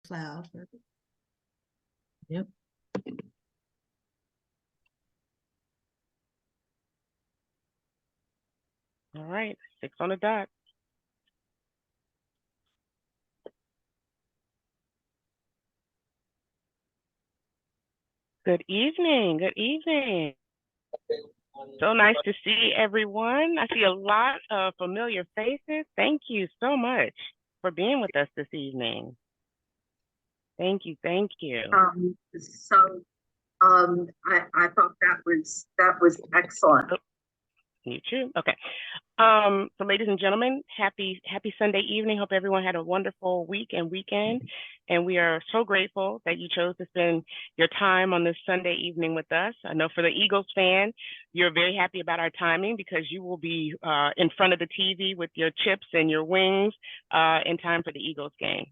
cloud. Yep. All right, 6 on the dot. Good evening. Good evening. So nice to see everyone. I see a lot of familiar faces. Thank you so much for being with us this evening. Thank you. Thank you. I thought that was excellent. You too. Okay. So ladies and gentlemen, happy Sunday evening. Hope everyone had a wonderful week and weekend. And we are so grateful that you chose to spend your time on this Sunday evening with us. I know for the Eagles fan, you're very happy about our timing because you will be in front of the TV with your chips and your wings in time for the Eagles game.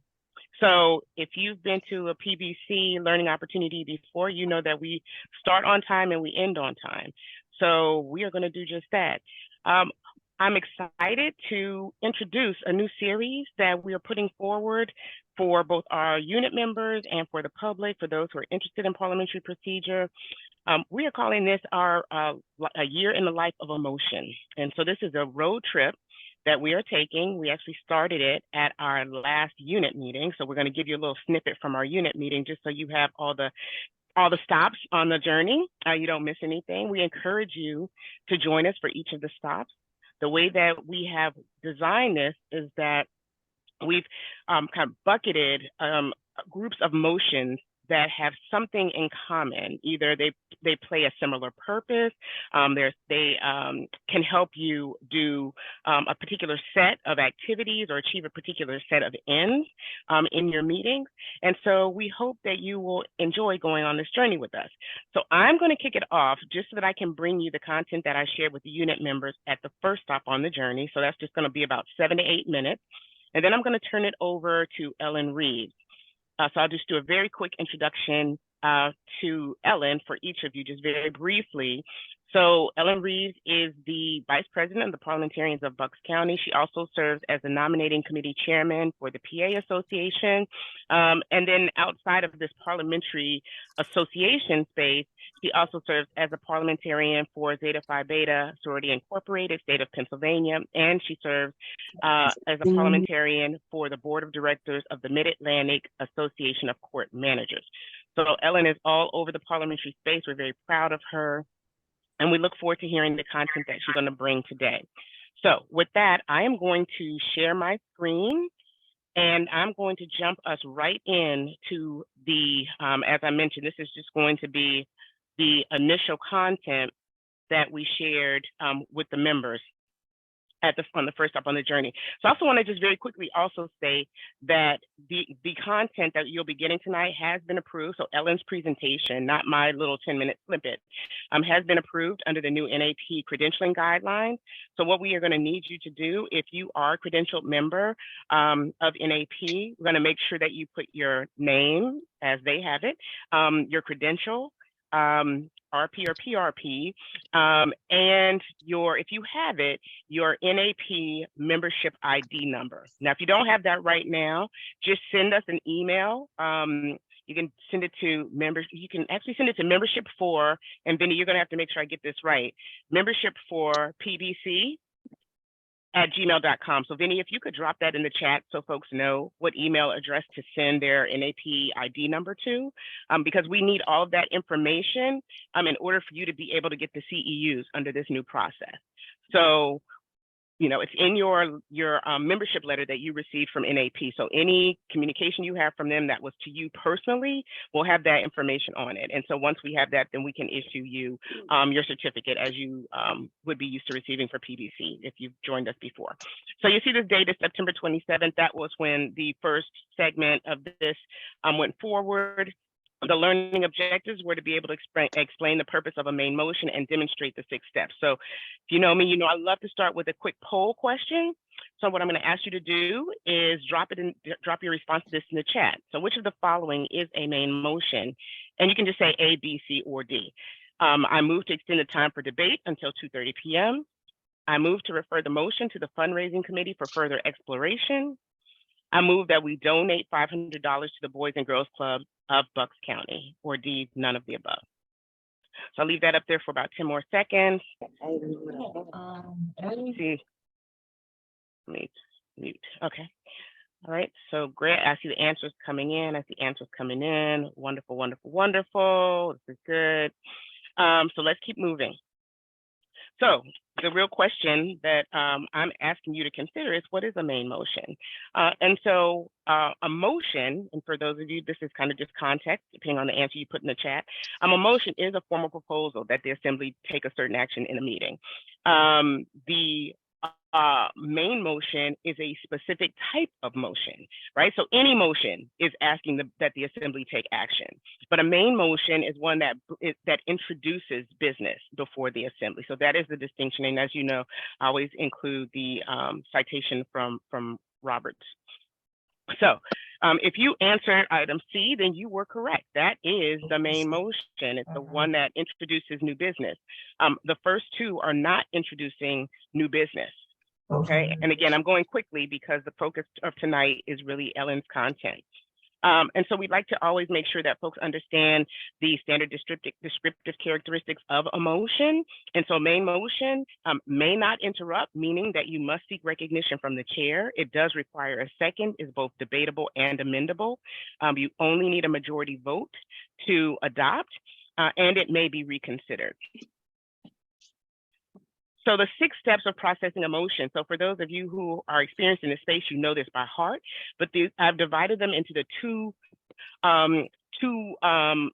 So if you've been to a PBC learning opportunity before, you know that we start on time and we end on time. So we are going to do just that. I'm excited to introduce a new series that we are putting forward for both our unit members and for the public, for those who are interested in parliamentary procedure. We are calling this our A Year in the Life of Emotion. And so this is a road trip that we are taking. We actually started it at our last unit meeting. So we're going to give you a little snippet from our unit meeting just so you have all the stops on the journey. You don't miss anything. We encourage you to join us for each of the stops. The way that we have designed this is that we've kind of bucketed groups of motions that have something in common. Either they play a similar purpose, they can help you do a particular set of activities or achieve a particular set of ends in your meetings. And so we hope that you will enjoy going on this journey with us. So I'm going to kick it off just so that I can bring you the content that I shared with the unit members at the first stop on the journey. So that's just going to be about 7 to 8 minutes. And then I'm going to turn it over to Ellen Reeves. So I'll just do a very quick introduction to Ellen for each of you, just very briefly. So Ellen Reeves is the Vice President of the Parliamentarians of Bucks County. She also serves as the Nominating Committee Chairman for the PA Association. And then outside of this parliamentary association space, she also serves as a parliamentarian for Zeta Phi Beta Sorority Incorporated, State of Pennsylvania, and she serves as a parliamentarian for the Board of Directors of the Mid-Atlantic Association of Court Managers. So Ellen is all over the parliamentary space. We're very proud of her, and we look forward to hearing the content that she's going to bring today. So with that, I am going to share my screen, and I'm going to jump us right in to the, as I mentioned, this is just going to be the initial content that we shared with the members on the first stop on the journey. So I also want to just very quickly also say that the content that you'll be getting tonight has been approved. So Ellen's presentation, not my little 10-minute snippet, has been approved under the new NAP credentialing guidelines. So what we are going to need you to do, if you are a credentialed member of NAP, we're going to make sure that you put your name as they have it, your credential, RP or PRP, and if you have it, your NAP membership ID number. Now, if you don't have that right now, just send us an email. You can send it to members. You can actually send it to membership for, and Vinny, you're going to have to make sure I get this right, membership for PBC at gmail.com. So Vinny, if you could drop that in the chat so folks know what email address to send their NAP ID number to, because we need all of that information in order for you to be able to get the CEUs under this new process. So, you know, it's in your membership letter that you received from NAP. So any communication you have from them that was to you personally will have that information on it. And so once we have that, then we can issue you your certificate as you would be used to receiving for PBC if you've joined us before. So you see this date is September 27th. That was when the first segment of this went forward. The learning objectives were to be able to explain the purpose of a main motion and demonstrate the 6 steps. So if you know me, you know I love to start with a quick poll question. So what I'm going to ask you to do is drop your response to this in the chat. So which of the following is a main motion? And you can just say A, B, C, or D. I move to extend the time for debate until 2:30 p.m. I move to refer the motion to the fundraising committee for further exploration. I move that we donate $500 to the Boys and Girls Club of Bucks County, or D, none of the above. So I'll leave that up there for about 10 more seconds. Let's see. Mute. Okay. All right. So great. I see the answers coming in. I see answers coming in. Wonderful, wonderful, wonderful. This is good. So let's keep moving. So the real question that I'm asking you to consider is, what is a main motion? And so a motion, and for those of you, this is kind of just context, depending on the answer you put in the chat. A motion is a formal proposal that the assembly take a certain action in a meeting. The main motion is a specific type of motion, right? So any motion is asking that the assembly take action, but a main motion is one that introduces business before the assembly. So that is the distinction. And as you know, I always include the citation from Roberts. So if you answered item C, then you were correct. That is the main motion. It's the one that introduces new business. The first two are not introducing new business. Okay, and again, I'm going quickly because the focus of tonight is really Ellen's content. And so we'd like to always make sure that folks understand the standard descriptive characteristics of a motion. And so main motion may not interrupt, meaning that you must seek recognition from the chair. It does require a second, is both debatable and amendable. You only need a majority vote to adopt, and it may be reconsidered. So the 6 steps of processing a motion. So for those of you who are experienced in this space, you know this by heart, but I've divided them into the two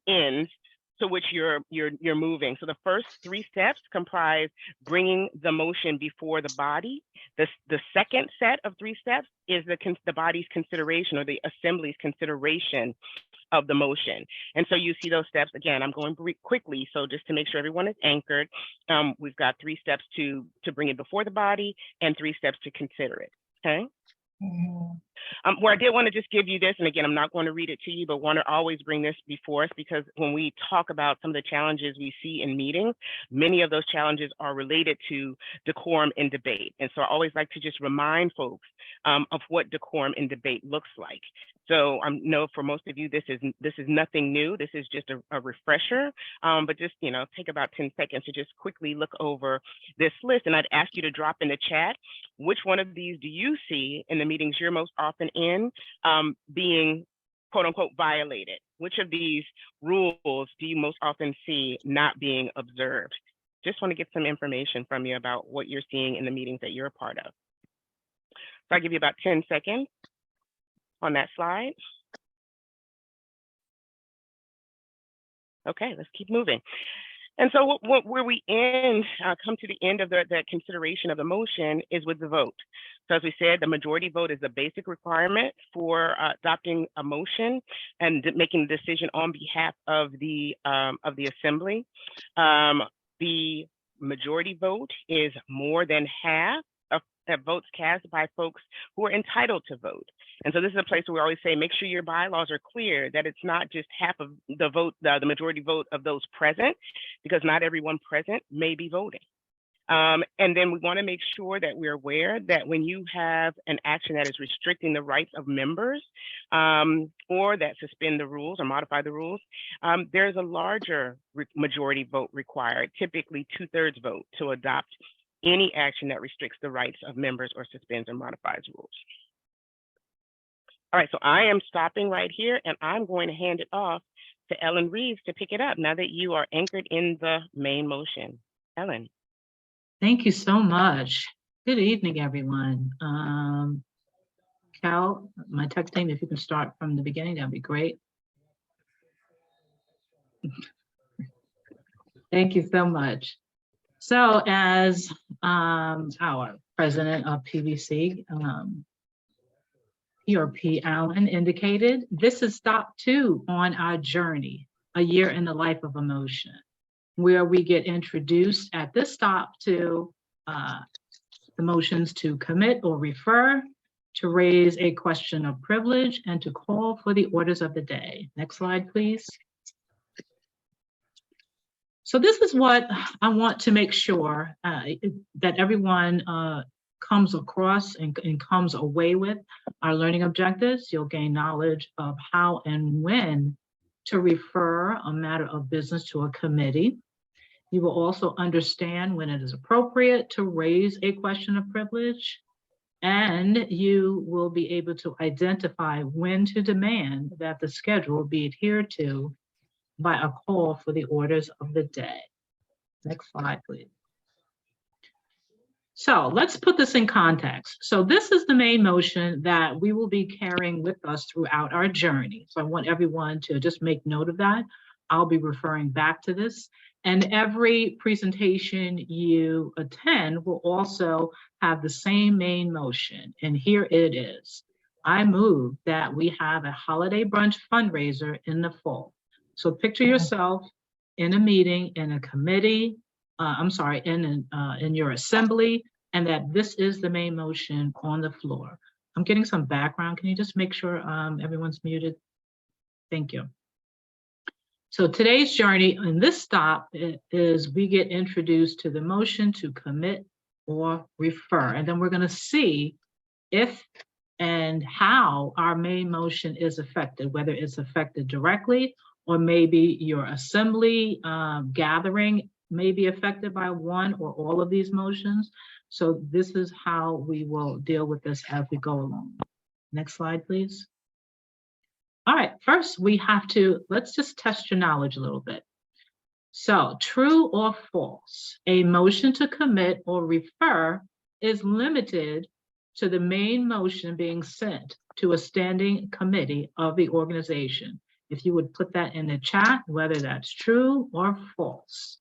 ends to which you're moving. So the first 3 steps comprise bringing the motion before the body. The second set of 3 steps is the body's consideration, or the assembly's consideration of the motion. And so you see those steps. Again, I'm going quickly, so just to make sure everyone is anchored, we've got 3 steps to bring it before the body and 3 steps to consider it, okay? Where I did want to just give you this, and again, I'm not going to read it to you, but want to always bring this before us, because when we talk about some of the challenges we see in meetings, many of those challenges are related to decorum in debate. And so I always like to just remind folks of what decorum in debate looks like. So I know for most of you, this is nothing new. This is just a refresher, but just, take about 10 seconds to just quickly look over this list. And I'd ask you to drop in the chat, which one of these do you see in the meetings you're most often in being, quote unquote, violated? Which of these rules do you most often see not being observed? Just want to get some information from you about what you're seeing in the meetings that you're a part of. So I'll give you about 10 seconds on that slide. Okay, let's keep moving. And so where we come to the end of the consideration of the motion is with the vote. So as we said, the majority vote is the basic requirement for adopting a motion and making the decision on behalf of the assembly. The majority vote is more than half of votes cast by folks who are entitled to vote. And so this is a place where we always say, make sure your bylaws are clear, that it's not just half of the vote, the majority vote of those present, because not everyone present may be voting. And then we want to make sure that we're aware that when you have an action that is restricting the rights of members, or that suspend the rules or modify the rules, there's a larger majority vote required, typically 2/3 vote, to adopt any action that restricts the rights of members or suspends or modifies rules. All right, so I am stopping right here, and I'm going to hand it off to Ellen Reeves to pick it up now that you are anchored in the main motion. Ellen. Thank you so much. Good evening, everyone. Cal, my tech team, if you can start from the beginning, that'd be great. Thank you so much. So as our president of PVC, PRP Allen indicated, this is stop 2 on our journey, a year in the life of a motion, where we get introduced at this stop to the motions to commit or refer, to raise a question of privilege, and to call for the orders of the day. Next slide, please. So this is what I want to make sure that everyone comes across and comes away with our learning objectives, you'll gain knowledge of how and when to refer a matter of business to a committee. You will also understand when it is appropriate to raise a question of privilege, and you will be able to identify when to demand that the schedule be adhered to by a call for the orders of the day. Next slide, please. So let's put this in context. So this is the main motion that we will be carrying with us throughout our journey. So I want everyone to just make note of that. I'll be referring back to this. And every presentation you attend will also have the same main motion. And here it is. I move that we have a holiday brunch fundraiser in the fall. So picture yourself in a meeting, in a committee, in your assembly, and that this is the main motion on the floor. I'm getting some background. Can you just make sure everyone's muted? Thank you. So today's journey in this stop is we get introduced to the motion to commit or refer, and then we're going to see if and how our main motion is affected, whether it's affected directly or maybe your assembly gathering may be affected by one or all of these motions. So this is how we will deal with this as we go along. Next slide, please. All right, first let's just test your knowledge a little bit. So true or false, a motion to commit or refer is limited to the main motion being sent to a standing committee of the organization. If you would put that in the chat, whether that's true or false.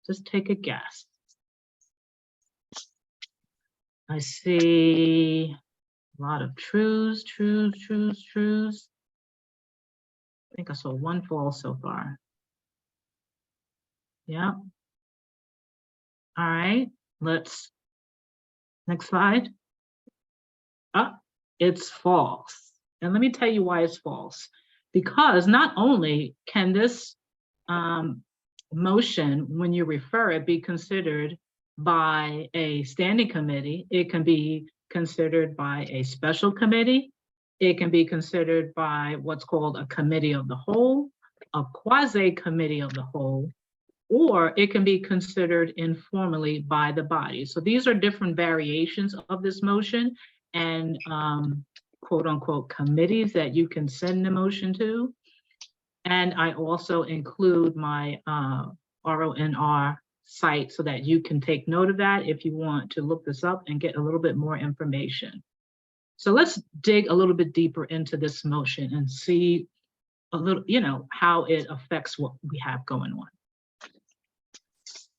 Just take a guess. I see a lot of trues. I think I saw one false so far. Yeah. All right, next slide. It's false. And let me tell you why it's false. Because not only can this motion, when you refer it, be considered by a standing committee, it can be considered by a special committee, it can be considered by what's called a committee of the whole, a quasi-committee of the whole, or it can be considered informally by the body. So these are different variations of this motion and quote unquote committees that you can send the motion to. And I also include my RONR site so that you can take note of that if you want to look this up and get a little bit more information. So let's dig a little bit deeper into this motion and see a little, how it affects what we have going on.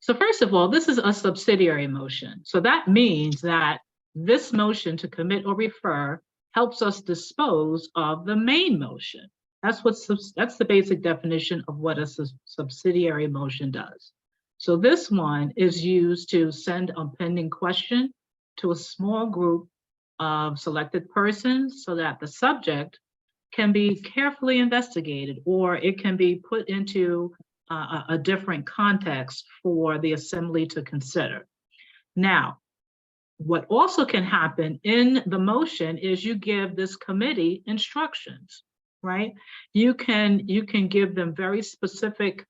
So first of all, this is a subsidiary motion. So that means that this motion to commit or refer helps us dispose of the main motion. That's the basic definition of what a subsidiary motion does. So this one is used to send a pending question to a small group of selected persons so that the subject can be carefully investigated, or it can be put into a different context for the assembly to consider. Now, what also can happen in the motion is you give this committee instructions, right? You can give them very specific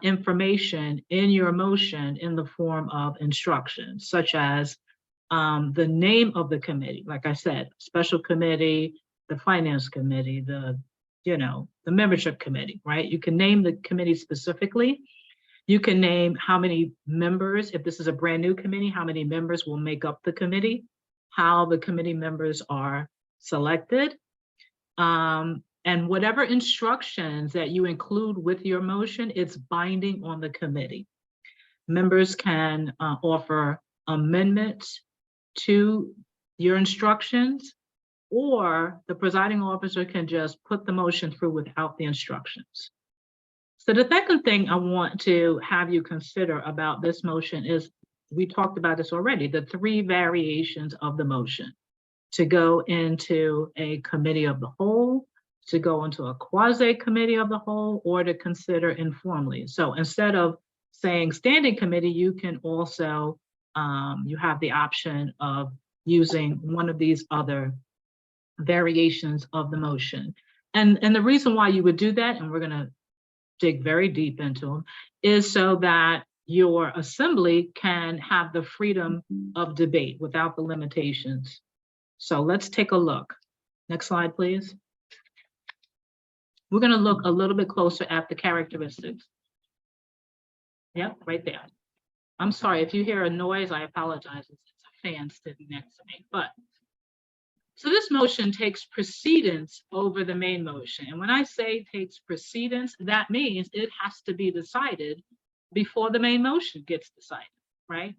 information in your motion in the form of instructions, such as the name of the committee. Like I said, special committee, the finance committee, the membership committee, right? You can name the committee specifically. You can name how many members, if this is a brand new committee, how many members will make up the committee, how the committee members are selected, and whatever instructions that you include with your motion, it's binding on the committee. Members can offer amendments to your instructions, or the presiding officer can just put the motion through without the instructions. So the second thing I want to have you consider about this motion is, we talked about this already, the three variations of the motion: to go into a committee of the whole, to go into a quasi-committee of the whole, or to consider informally. So instead of saying standing committee, you can also you have the option of using one of these other variations of the motion. And the reason why you would do that, and we're going to dig very deep into them, is so that your assembly can have the freedom of debate without the limitations. So let's take a look. Next slide, please. We're going to look a little bit closer at the characteristics. Yep, right there. I'm sorry, if you hear a noise, I apologize. It's a fan sitting next to me. But so this motion takes precedence over the main motion. And when I say takes precedence, that means it has to be decided before the main motion gets decided, right?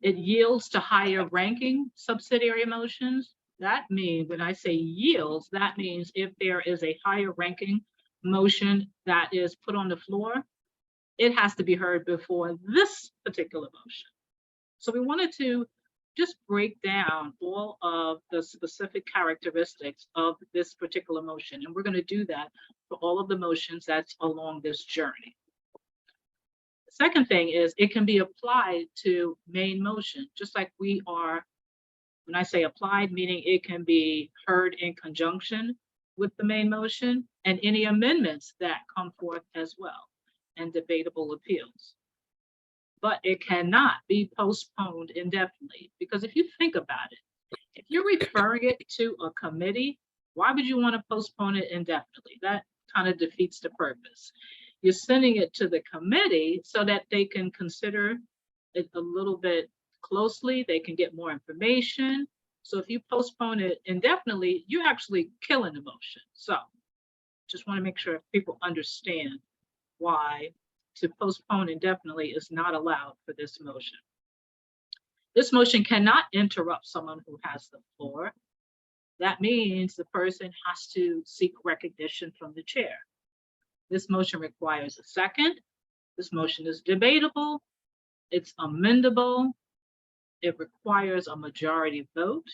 It yields to higher ranking subsidiary motions. That means, when I say yields, that means if there is a higher ranking motion that is put on the floor, it has to be heard before this particular motion. So we wanted to just break down all of the specific characteristics of this particular motion. And we're going to do that for all of the motions that's along this journey. The second thing is it can be applied to main motion, just like we are, when I say applied, meaning it can be heard in conjunction with the main motion and any amendments that come forth as well, and debatable appeals. But it cannot be postponed indefinitely, because if you think about it, if you're referring it to a committee, why would you want to postpone it indefinitely? That kind of defeats the purpose. You're sending it to the committee so that they can consider it a little bit closely, they can get more information. So if you postpone it indefinitely, you're actually killing the motion. So just want to make sure people understand why to postpone indefinitely is not allowed for this motion. This motion cannot interrupt someone who has the floor. That means the person has to seek recognition from the chair. This motion requires a second. This motion is debatable. It's amendable. It requires a majority vote.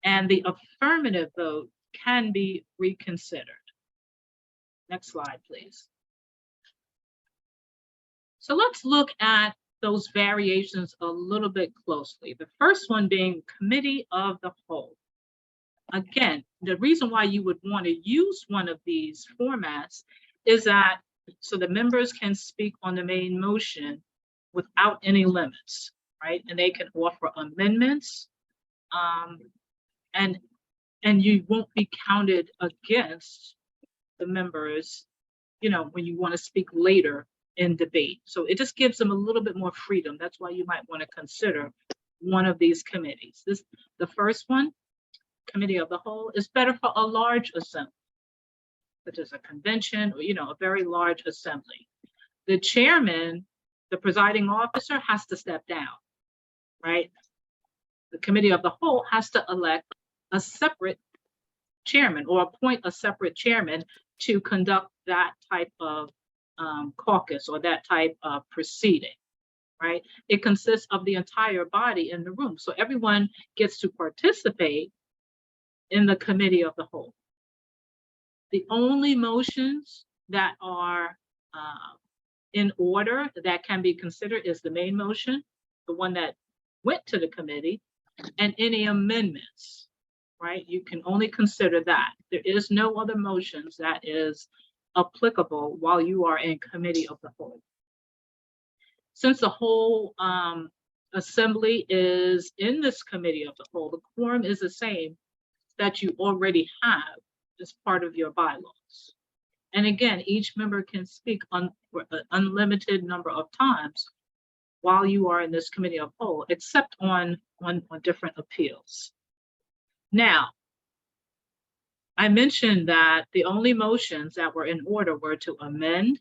And the affirmative vote can be reconsidered. Next slide, please. So let's look at those variations a little bit closely. The first one being committee of the whole. Again, the reason why you would want to use one of these formats is that so the members can speak on the main motion without any limits, right? And they can offer amendments, and you won't be counted against the members, you know, when you want to speak later in debate. So it just gives them a little bit more freedom. That's why you might want to consider one of these committees. The first one, committee of the whole, is better for a large assembly, such as a convention or, you know, a very large assembly. The chairman, the presiding officer, has to step down, right? The committee of the whole has to elect a separate chairman or appoint a separate chairman to conduct that type of caucus or that type of proceeding, right? It consists of the entire body in the room. So everyone gets to participate in the committee of the whole. The only motions that are in order that can be considered is the main motion, the one that went to the committee, and any amendments, right? You can only consider that. There is no other motions that is applicable while you are in committee of the whole. Since the whole assembly is in this committee of the whole, the quorum is the same that you already have as part of your bylaws. And again, each member can speak for an unlimited number of times while you are in this committee of whole, except on different appeals. Now, I mentioned that the only motions that were in order were to amend,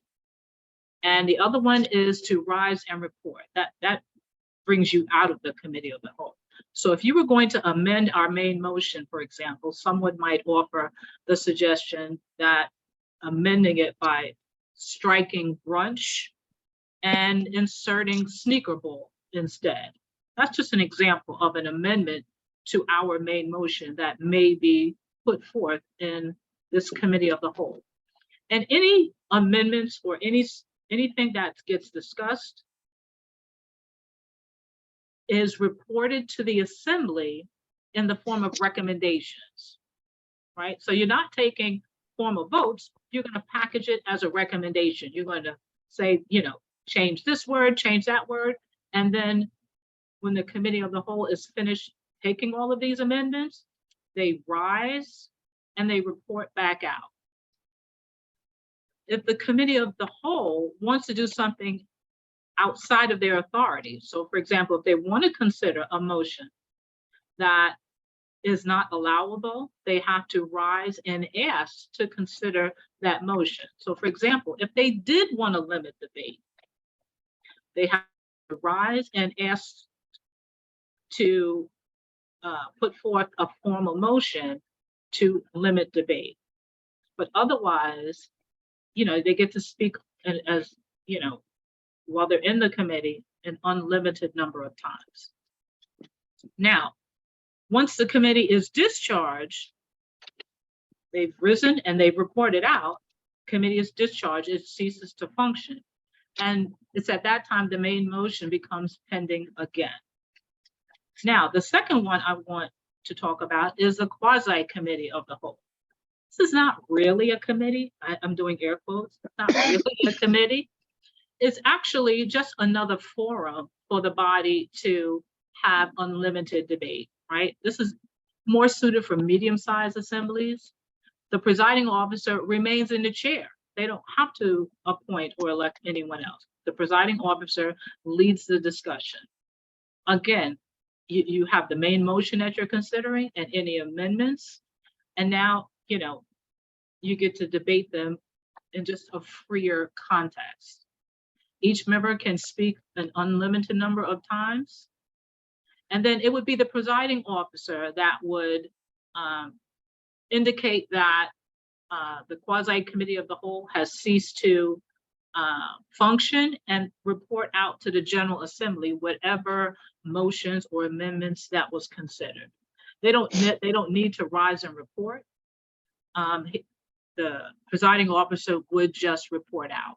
and the other one is to rise and report. That brings you out of the committee of the whole. So if you were going to amend our main motion, for example, someone might offer the suggestion that amending it by striking brunch and inserting sneaker bowl instead. That's just an example of an amendment to our main motion that may be put forth in this committee of the whole. And any amendments or anything that gets discussed is reported to the assembly in the form of recommendations, right? So you're not taking formal votes, you're going to package it as a recommendation. You're going to say, change this word, change that word. And then when the committee of the whole is finished taking all of these amendments, they rise and they report back out. If the committee of the whole wants to do something outside of their authority, so for example, if they want to consider a motion that is not allowable, they have to rise and ask to consider that motion. So for example, if they did want to limit debate, they have to rise and ask to put forth a formal motion to limit debate. But otherwise, they get to speak as, while they're in the committee, an unlimited number of times. Now, once the committee is discharged, they've risen and they've reported out, committee is discharged, it ceases to function. And it's at that time the main motion becomes pending again. Now, the second one I want to talk about is a quasi-committee of the whole. This is not really a committee. I'm doing air quotes. It's not really a committee. It's actually just another forum for the body to have unlimited debate, right? This is more suited for medium-sized assemblies. The presiding officer remains in the chair. They don't have to appoint or elect anyone else. The presiding officer leads the discussion. Again, you have the main motion that you're considering and any amendments. And now, you get to debate them in just a freer context. Each member can speak an unlimited number of times. And then it would be the presiding officer that would indicate that the quasi-committee of the whole has ceased to function and report out to the General Assembly whatever motions or amendments that was considered. They don't need to rise and report. The presiding officer would just report out.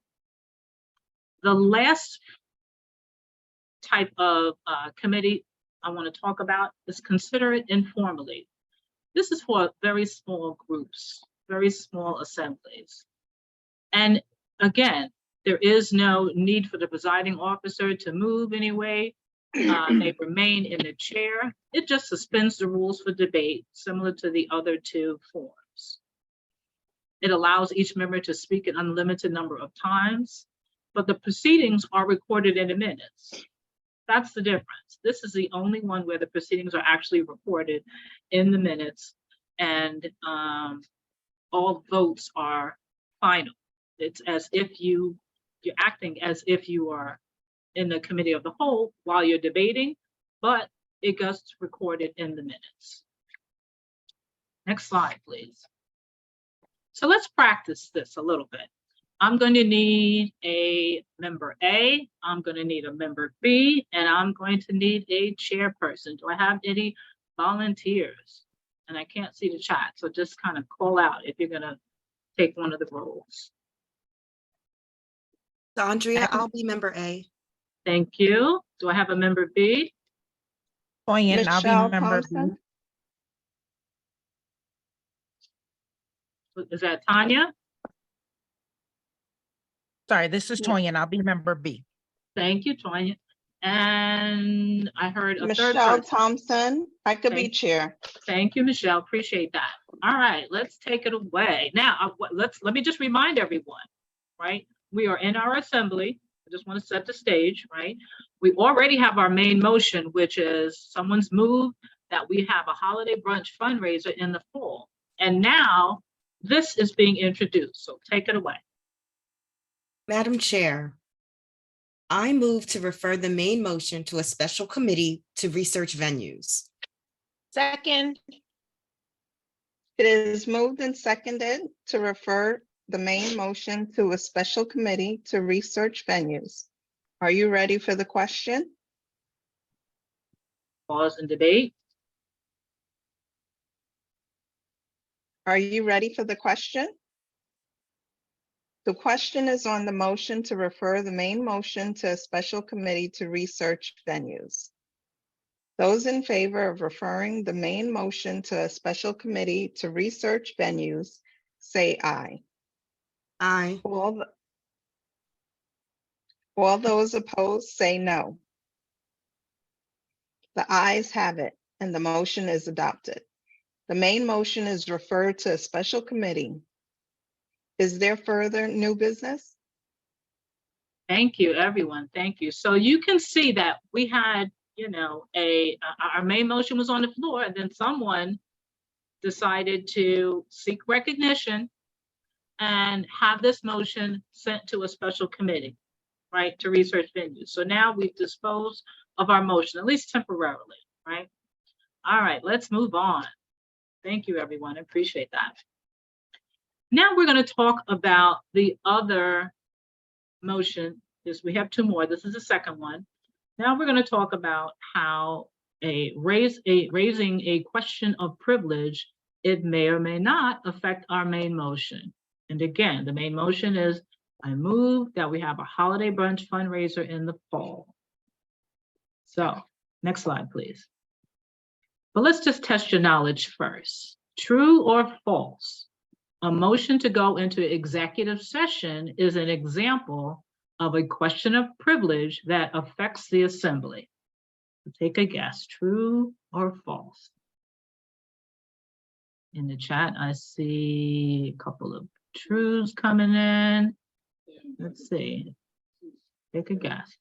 The last type of committee I want to talk about is consider it informally. This is for very small groups, very small assemblies. And again, there is no need for the presiding officer to move anyway. They remain in the chair. It just suspends the rules for debate, similar to the other two forms. It allows each member to speak an unlimited number of times, but the proceedings are recorded in the minutes. That's the difference. This is the only one where the proceedings are actually recorded in the minutes, and all votes are final. It's as if you're acting as if you are in the committee of the whole while you're debating, but it gets recorded in the minutes. Next slide, please. So let's practice this a little bit. I'm going to need a member A, I'm going to need a member B, and I'm going to need a chairperson. Do I have any volunteers? And I can't see the chat, so just kind of call out if you're going to take one of the roles. Andrea, I'll be member A. Thank you. Do I have a member B? Toyin, I'll be Michelle member B. Thompson. Is that Tanya? Sorry, this is Toyin, I'll be member B. Thank you, Tanya. And I heard a third Michelle person. Thompson. I could be Thank- chair. Thank you, Michelle. Appreciate that. All right, let's take it away. Now, let me just remind everyone, right? We are in our assembly. I just want to set the stage, right? We already have our main motion, which is someone's moved that we have a holiday brunch fundraiser in the fall. And now this is being introduced. So take it away. Madam Chair, I move to refer the main motion to a special committee to research venues. Second. It is moved and seconded to refer the main motion to a special committee to research venues. Are you ready for the question? Pause and debate. Are you ready for the question? The question is on the motion to refer the main motion to a special committee to research venues. Those in favor of referring the main motion to a special committee to research venues, say aye. Aye. All those opposed, say no. The ayes have it, and the motion is adopted. The main motion is referred to a special committee. Is there further new business? Thank you, everyone. Thank you. So you can see that we had, you know, our main motion was on the floor, and then someone decided to seek recognition and have this motion sent to a special committee, right, to research venues. So now we've disposed of our motion, at least temporarily, right? All right, let's move on. Thank you, everyone. I appreciate that. Now we're going to talk about the other motion. We have two more. This is the second one. Now we're going to talk about how raising a question of privilege, it may or may not affect our main motion. And again, the main motion is I move that we have a holiday brunch fundraiser in the fall. So next slide, please. But let's just test your knowledge first. True or false? A motion to go into executive session is an example of a question of privilege that affects the assembly. Take a guess, true or false? In the chat, I see a couple of trues coming in. Let's see. Take a guess.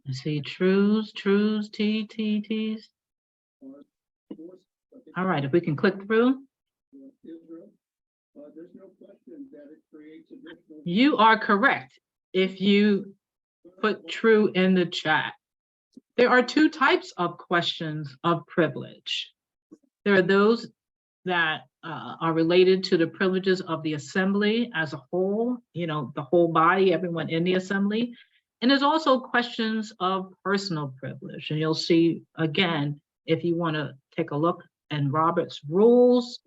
I see trues, T's. All right, if we can click through. You are correct if you put true in the chat. There are two types of questions of privilege. There are those that are related to the privileges of the assembly as a whole, you know, the whole body, everyone in the assembly. And there's also questions of personal privilege. And you'll see, again, if you want to take a look in Robert's rules,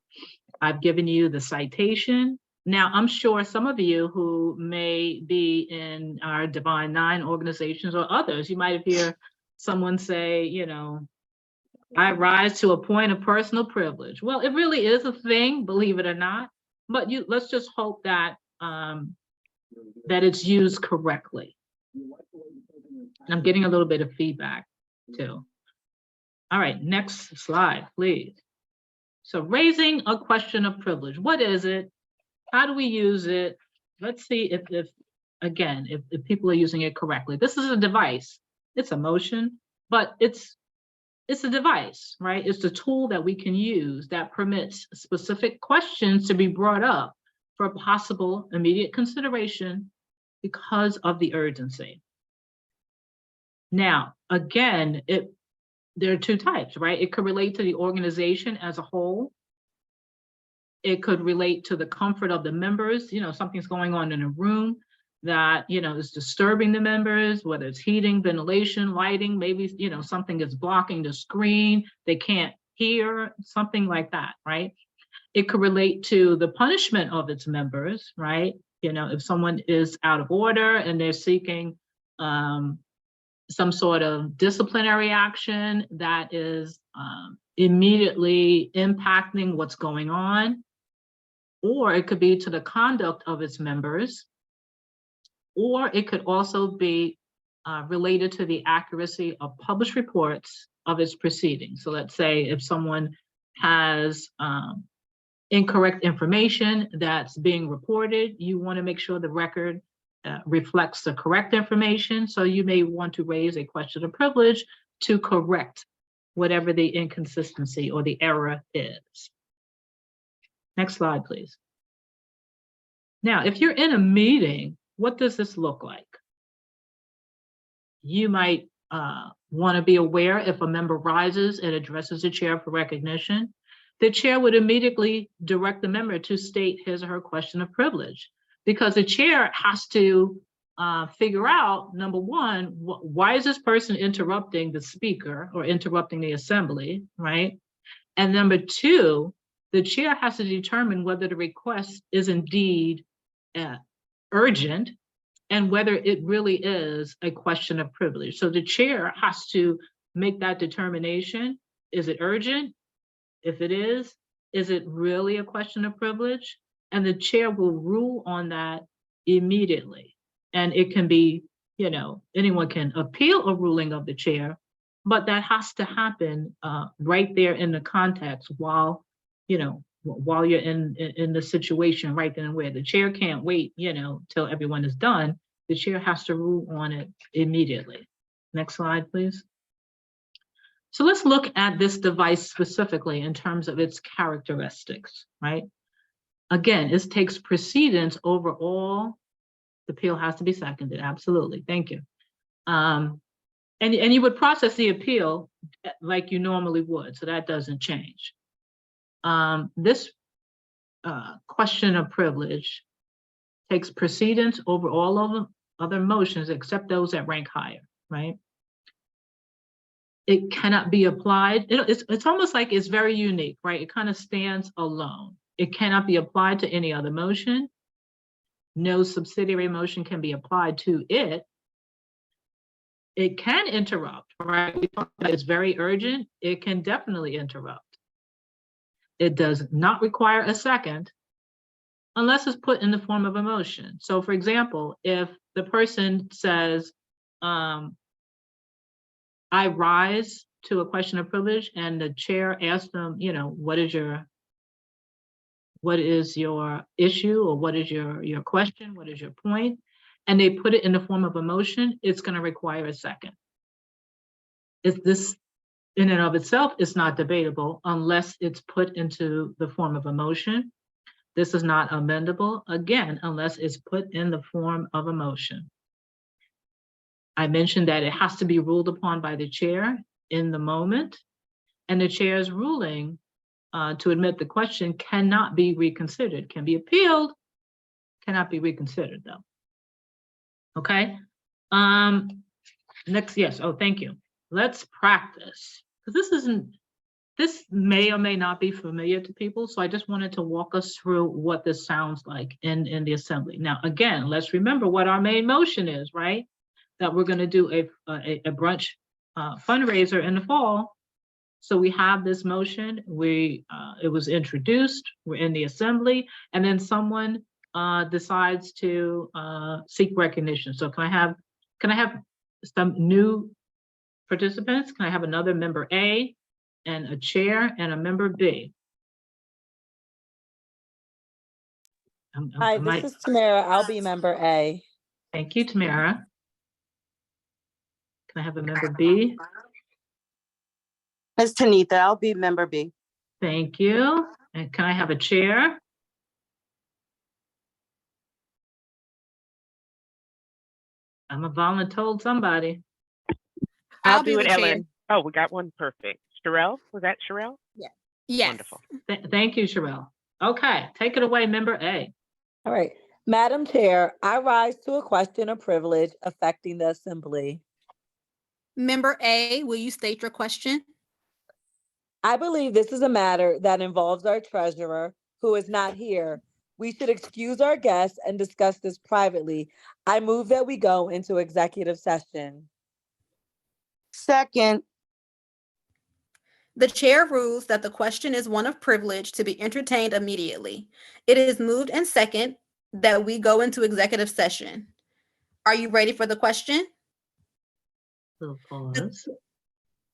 I've given you the citation. Now, I'm sure some of you who may be in our Divine Nine organizations or others, you might hear someone say, you know, I rise to a point of personal privilege. Well, it really is a thing, believe it or not, but let's just hope that that it's used correctly. I'm getting a little bit of feedback too. All right, next slide, please. So raising a question of privilege, what is it? How do we use it? Let's see if people are using it correctly. This is a device. It's a motion, but it's a device, right? It's the tool that we can use that permits specific questions to be brought up for possible immediate consideration because of the urgency. Now, again, there are two types, right? It could relate to the organization as a whole. It could relate to the comfort of the members. You know, something's going on in a room that, you know, is disturbing the members, whether it's heating, ventilation, lighting, maybe, you know, something is blocking the screen, they can't hear, something like that, right? It could relate to the punishment of its members, right? You know, if someone is out of order and they're seeking some sort of disciplinary action that is immediately impacting what's going on, or it could be to the conduct of its members, or it could also be related to the accuracy of published reports of its proceedings. So let's say if someone has incorrect information that's being reported, you want to make sure the record reflects the correct information. So you may want to raise a question of privilege to correct whatever the inconsistency or the error is. Next slide, please. Now, if you're in a meeting, what does this look like? You might want to be aware if a member rises and addresses the chair for recognition, the chair would immediately direct the member to state his or her question of privilege, because the chair has to figure out, number one, why is this person interrupting the speaker or interrupting the assembly, right? And number two, the chair has to determine whether the request is indeed urgent and whether it really is a question of privilege. So the chair has to make that determination. Is it urgent? If it is it really a question of privilege? And the chair will rule on that immediately. And it can be, anyone can appeal a ruling of the chair, but that has to happen right there in the context while you're in the situation right then and where. The chair can't wait, till everyone is done. The chair has to rule on it immediately. Next slide, please. So let's look at this device specifically in terms of its characteristics, right? Again, it takes precedence over all. The appeal has to be seconded, absolutely, thank you. And you would process the appeal like you normally would, so that doesn't change. This question of privilege takes precedence over all of the other motions except those that rank higher, right? It cannot be applied. It's almost like it's very unique, right? It kind of stands alone. It cannot be applied to any other motion. No subsidiary motion can be applied to it. It can interrupt, right? We talked about it's very urgent. It can definitely interrupt. It does not require a second unless it's put in the form of a motion. So for example, if the person says, I rise to a question of privilege, and the chair asks them, what is your issue, or what is your question, what is your point? And they put it in the form of a motion, it's going to require a second. This in and of itself is not debatable unless it's put into the form of a motion. This is not amendable, again, unless it's put in the form of a motion. I mentioned that it has to be ruled upon by the chair in the moment, and the chair's ruling to admit the question cannot be reconsidered. Can be appealed, cannot be reconsidered though. Okay. Next, yes. Oh, thank you. Let's practice, because this may or may not be familiar to people. So I just wanted to walk us through what this sounds like in the assembly. Now, again, let's remember what our main motion is, right? That we're going to do a brunch fundraiser in the fall. So we have this motion. It was introduced. We're in the assembly, and then someone decides to seek recognition. So can I have some new participants? Can I have another member A, and a chair, and a member B? Hi, this is Tamara. I'll be member A. Thank you, Tamara. Can I have a member B? Ms. Tanita, I'll be member B. Thank you. And can I have a chair? I'm a volunteer, somebody. I'll do it, Ellen. Oh, we got one perfect. Sherelle, was that Sherelle? Yeah. Yes. Wonderful. Thank you, Sherelle. Okay, take it away, member A. All right. Madam Chair, I rise to a question of privilege affecting the assembly. Member A, will you state your question? I believe this is a matter that involves our treasurer, who is not here. We should excuse our guests and discuss this privately. I move that we go into executive session. Second. The chair rules that the question is one of privilege to be entertained immediately. It is moved and second that we go into executive session. Are you ready for the question? Little pause.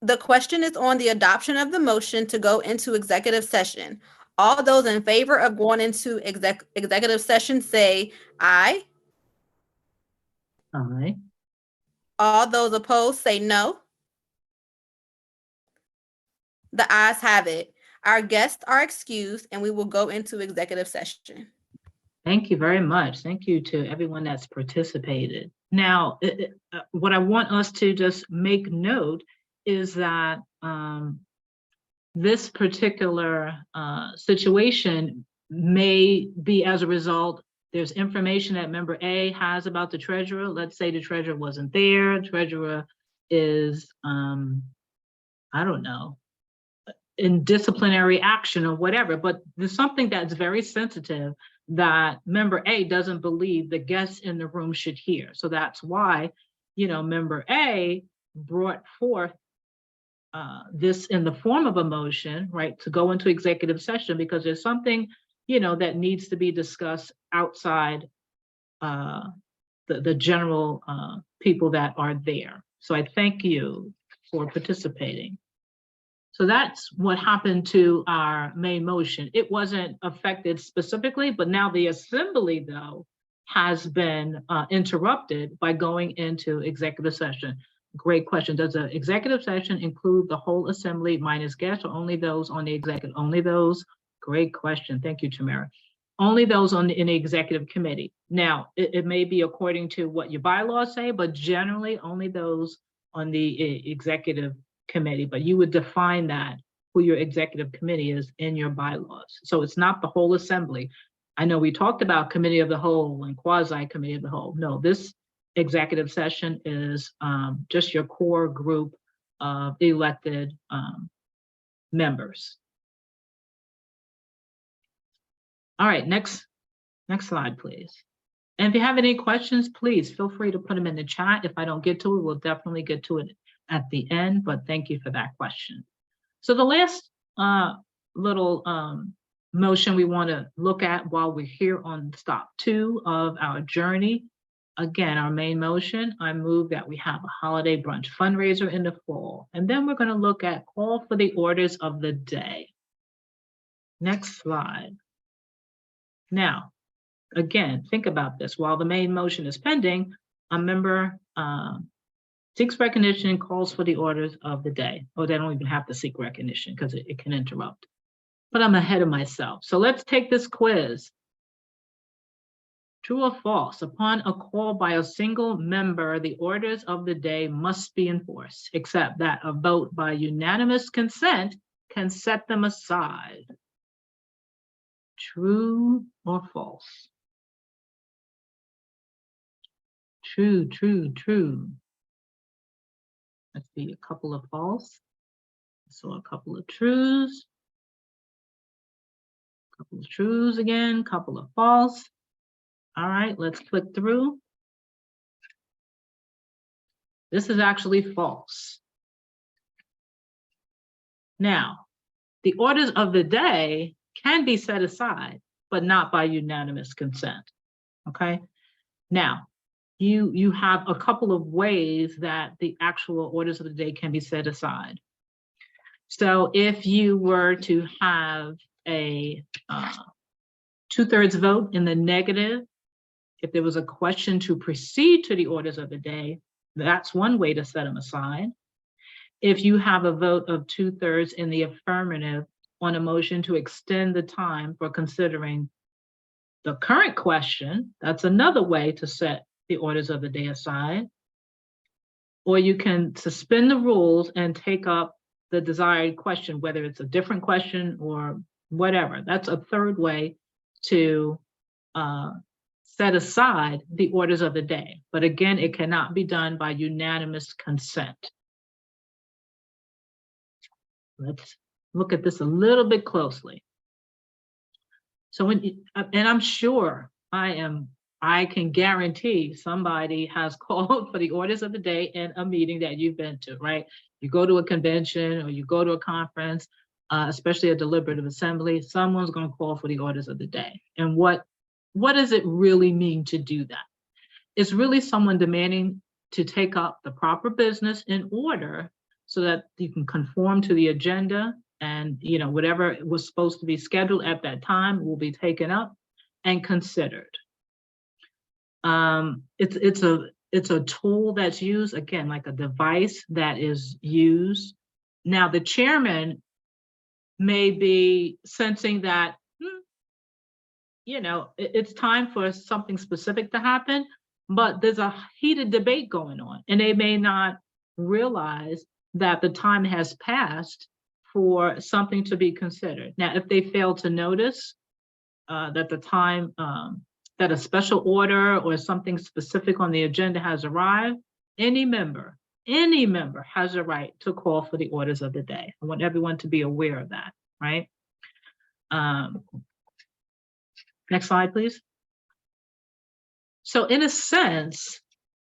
The question is on the adoption of the motion to go into executive session. All those in favor of going into executive session say aye. Aye. All those opposed say no. The ayes have it. Our guests are excused and we will go into executive session. Thank you very much. Thank you to everyone that's participated. Now, what I want us to just make note is that this particular situation may be as a result. There's information that member A has about the treasurer. Let's say the treasurer wasn't there. Treasurer is, I don't know, in disciplinary action or whatever, but there's something that's very sensitive that member A doesn't believe the guests in the room should hear. So that's why, member A brought forth this in the form of a motion, right, to go into executive session because there's something, that needs to be discussed outside the general people that are there. So I thank you for participating. So that's what happened to our main motion. It wasn't affected specifically, but now the assembly, though, has been interrupted by going into executive session. Great question. Does the executive session include the whole assembly minus guests or only those on the executive? Only those? Great question. Thank you, Tamara. Only those in the executive committee. Now, it may be according to what your bylaws say, but generally only those on the executive committee, but you would define that, who your executive committee is, in your bylaws. So it's not the whole assembly. I know we talked about committee of the whole and quasi committee of the whole. No, this executive session is just your core group of elected members. All right, next slide, please. And if you have any questions, please feel free to put them in the chat. If I don't get to it, we'll definitely get to it at the end, but thank you for that question. So the last little motion we want to look at while we're here on stop 2 of our journey. Again, our main motion, I move that we have a holiday brunch fundraiser in the fall. And then we're going to look at call for the orders of the day. Next slide. Now, again, think about this. While the main motion is pending, a member seeks recognition and calls for the orders of the day. Oh, they don't even have to seek recognition because it can interrupt. But I'm ahead of myself. So let's take this quiz. True or false? Upon a call by a single member, the orders of the day must be enforced, except that a vote by unanimous consent can set them aside. True or false? True, true, true. Let's see, a couple of false. So a couple of trues. Couple of trues again, couple of false. All right, let's click through. This is actually false. Now, the orders of the day can be set aside, but not by unanimous consent, okay? Now, you have a couple of ways that the actual orders of the day can be set aside. So if you were to have a 2/3 vote in the negative, if there was a question to proceed to the orders of the day, that's one way to set them aside. If you have a vote of 2/3 in the affirmative on a motion to extend the time for considering the current question, that's another way to set the orders of the day aside. Or you can suspend the rules and take up the desired question, whether it's a different question or whatever. That's a third way to set aside the orders of the day. But again, it cannot be done by unanimous consent. Let's look at this a little bit closely. So when, and I'm sure I can guarantee somebody has called for the orders of the day in a meeting that you've been to, right? You go to a convention or you go to a conference, especially a deliberative assembly, someone's going to call for the orders of the day. And what does it really mean to do that? It's really someone demanding to take up the proper business in order so that you can conform to the agenda, and whatever was supposed to be scheduled at that time will be taken up and considered. It's a tool that's used, again, like a device that is used. Now the chairman may be sensing that it's time for something specific to happen, but there's a heated debate going on, and they may not realize that the time has passed for something to be considered. Now, if they fail to notice that the time, that a special order or something specific on the agenda has arrived, any member has a right to call for the orders of the day. I want everyone to be aware of that, right? Next slide, please. So in a sense,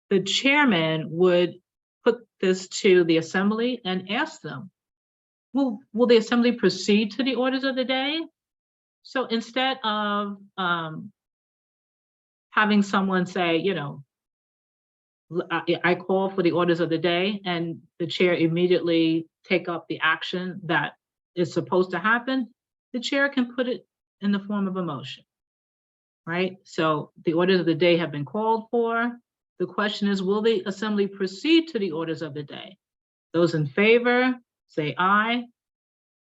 the chairman would put this to the assembly and ask them, will the assembly proceed to the orders of the day? So instead of having someone say, you know, I call for the orders of the day, and the chair immediately take up the action that is supposed to happen, the chair can put it in the form of a motion, right? So the orders of the day have been called for. The question is, will the assembly proceed to the orders of the day? Those in favor, say aye,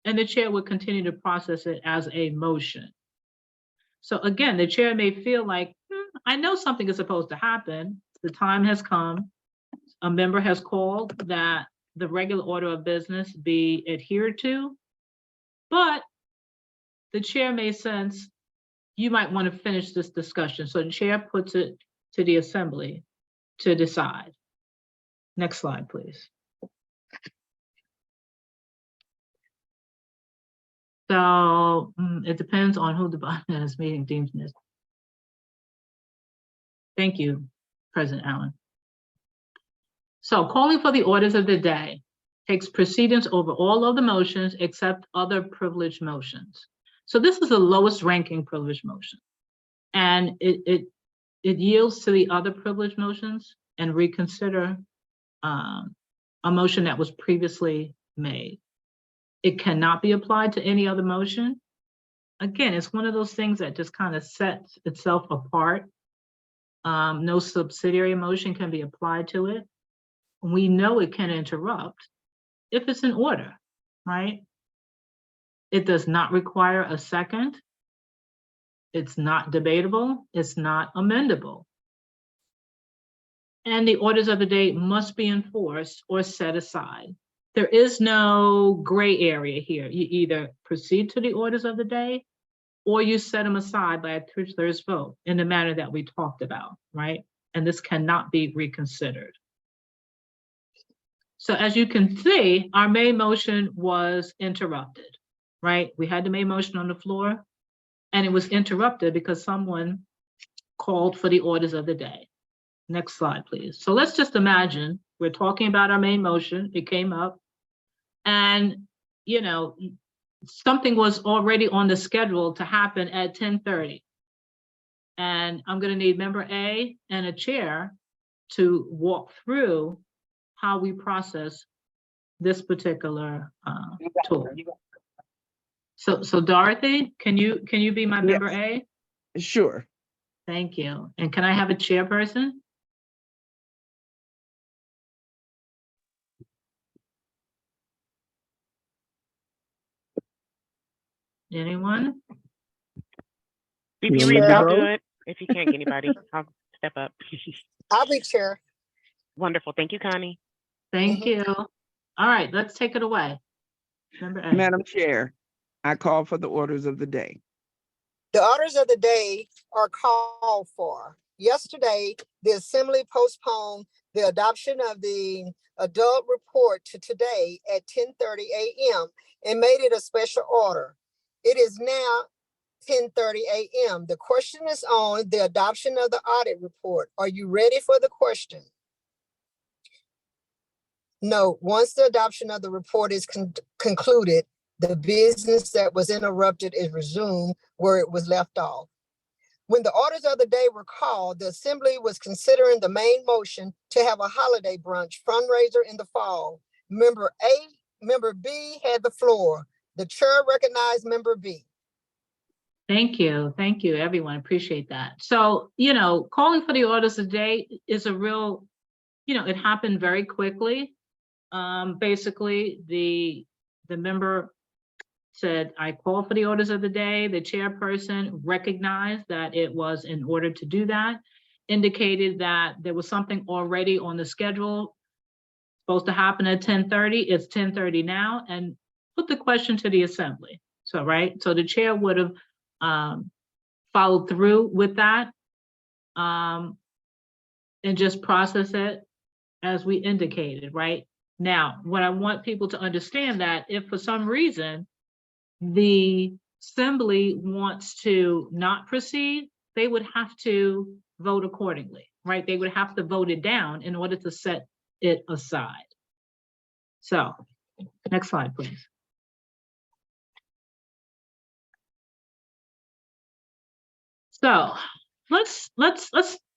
and the chair would continue to process it as a motion. So again, the chair may feel like, I know something is supposed to happen. The time has come. A member has called that the regular order of business be adhered to, but the chair may sense you might want to finish this discussion. So the chair puts it to the assembly to decide. Next slide, please. So it depends on who the body of this meeting deems necessary. Thank you, President Allen. So calling for the orders of the day takes precedence over all of the motions except other privileged motions. So this is the lowest ranking privileged motion. And it yields to the other privileged motions and reconsider a motion that was previously made. It cannot be applied to any other motion. Again, it's one of those things that just kind of sets itself apart. No subsidiary motion can be applied to it. We know it can interrupt if it's in order, right? It does not require a second. It's not debatable. It's not amendable. And the orders of the day must be enforced or set aside. There is no gray area here. You either proceed to the orders of the day or you set them aside by a 2/3 vote in the manner that we talked about, right? And this cannot be reconsidered. So as you can see, our main motion was interrupted, right? We had the main motion on the floor and it was interrupted because someone called for the orders of the day. Next slide, please. So let's just imagine we're talking about our main motion. It came up and, you know, something was already on the schedule to happen at 10:30. And I'm going to need member A and a chair to walk through how we process this particular tool. So Dorothy, can you be my member A? Sure. Thank you. And can I have a chairperson? Anyone? VP Reed, I'll do it. If you can't get anybody, I'll step up. I'll be chair. Wonderful. Thank you, Connie. Thank you. All right, let's take it away. Member A. Madam Chair, I call for the orders of the day. The orders of the day are called for. Yesterday, the Assembly postponed the adoption of the adult report to today at 10:30 a.m. and made it a special order. It is now 10:30 a.m. The question is on the adoption of the audit report. Are you ready for the question? No, once the adoption of the report is concluded, the business that was interrupted is resumed where it was left off. When the orders of the day were called, the Assembly was considering the main motion to have a holiday brunch fundraiser in the fall. Member B had the floor. The chair recognized member B. Thank you, everyone. Appreciate that. So, you know, calling for the orders of the day is a real, you know, it happened very quickly. Basically, the member said, I call for the orders of the day. The chairperson recognized that it was in order to do that, indicated that there was something already on the schedule supposed to happen at 10:30. It's 10:30 now, and put the question to the assembly. So, right, so the chair would have followed through with that and just process it as we indicated, right? Now, what I want people to understand that if for some reason the assembly wants to not proceed, they would have to vote accordingly, right? They would have to vote it down in order to set it aside. So, next slide, please. So, let's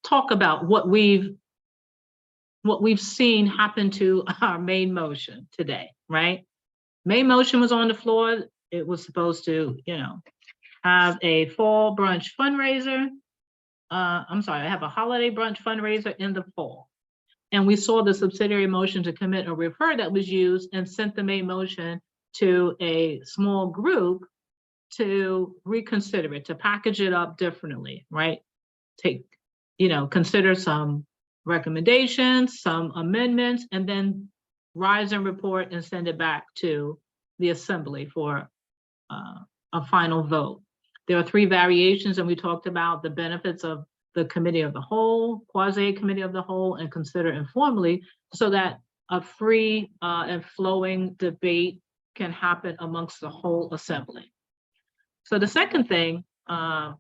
talk about what we've seen happen to our main motion today, right? Main motion was on the floor. It was supposed to, have a fall brunch fundraiser. I'm sorry, have a holiday brunch fundraiser in the fall. And we saw the subsidiary motion to commit or refer that was used and sent the main motion to a small group to reconsider it, to package it up differently, right? Consider some recommendations, some amendments, and then rise and report and send it back to the assembly for a final vote. There are 3 variations, and we talked about the benefits of the committee of the whole, quasi committee of the whole, and consider informally, so that a free and flowing debate can happen amongst the whole assembly. So the second thing, I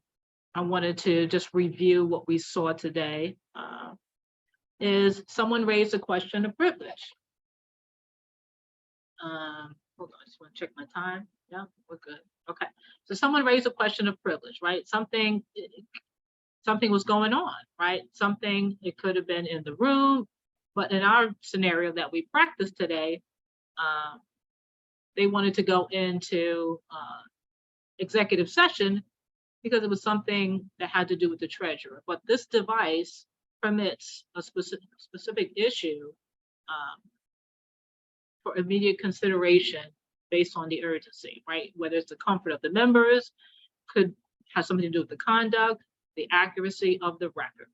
wanted to just review what we saw today, is someone raised a question of privilege. Hold on, I just want to check my time. Yeah, we're good. Okay, so someone raised a question of privilege, right? Something was going on, right? Something, it could have been in the room, but in our scenario that we practiced today, they wanted to go into executive session because it was something that had to do with the treasurer. But this device permits a specific issue for immediate consideration based on the urgency, right? Whether it's the comfort of the members, could have something to do with the conduct, the accuracy of the record.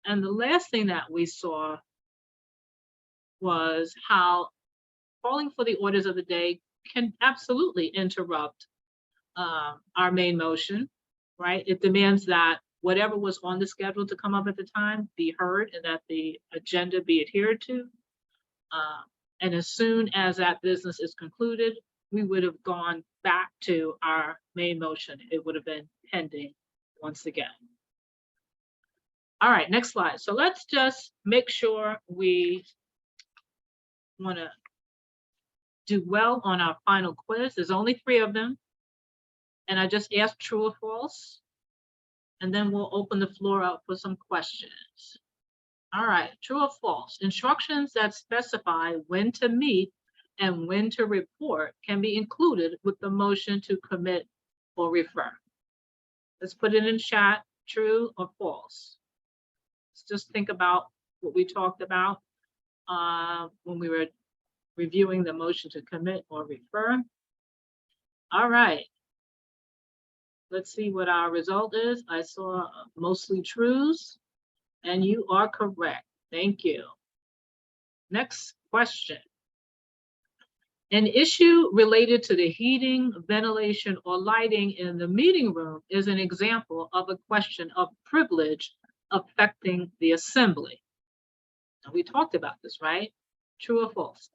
And the last thing that we saw was how calling for the orders of the day can absolutely interrupt our main motion, right? It demands that whatever was on the schedule to come up at the time be heard and that the agenda be adhered to. And as soon as that business is concluded, we would have gone back to our main motion. It would have been pending once again. All right, next slide. So let's just make sure we want to do well on our final quiz. There's only 3 of them. And I just asked true or false. And then we'll open the floor up for some questions. All right, true or false? Instructions that specify when to meet and when to report can be included with the motion to commit or refer. Let's put it in chat, true or false. Let's just think about what we talked about when we were reviewing the motion to commit or refer. All right. Let's see what our result is. I saw mostly trues, and you are correct. Thank you. Next question. An issue related to the heating, ventilation, or lighting in the meeting room is an example of a question of privilege affecting the assembly. Now, we talked about this, right? True or false?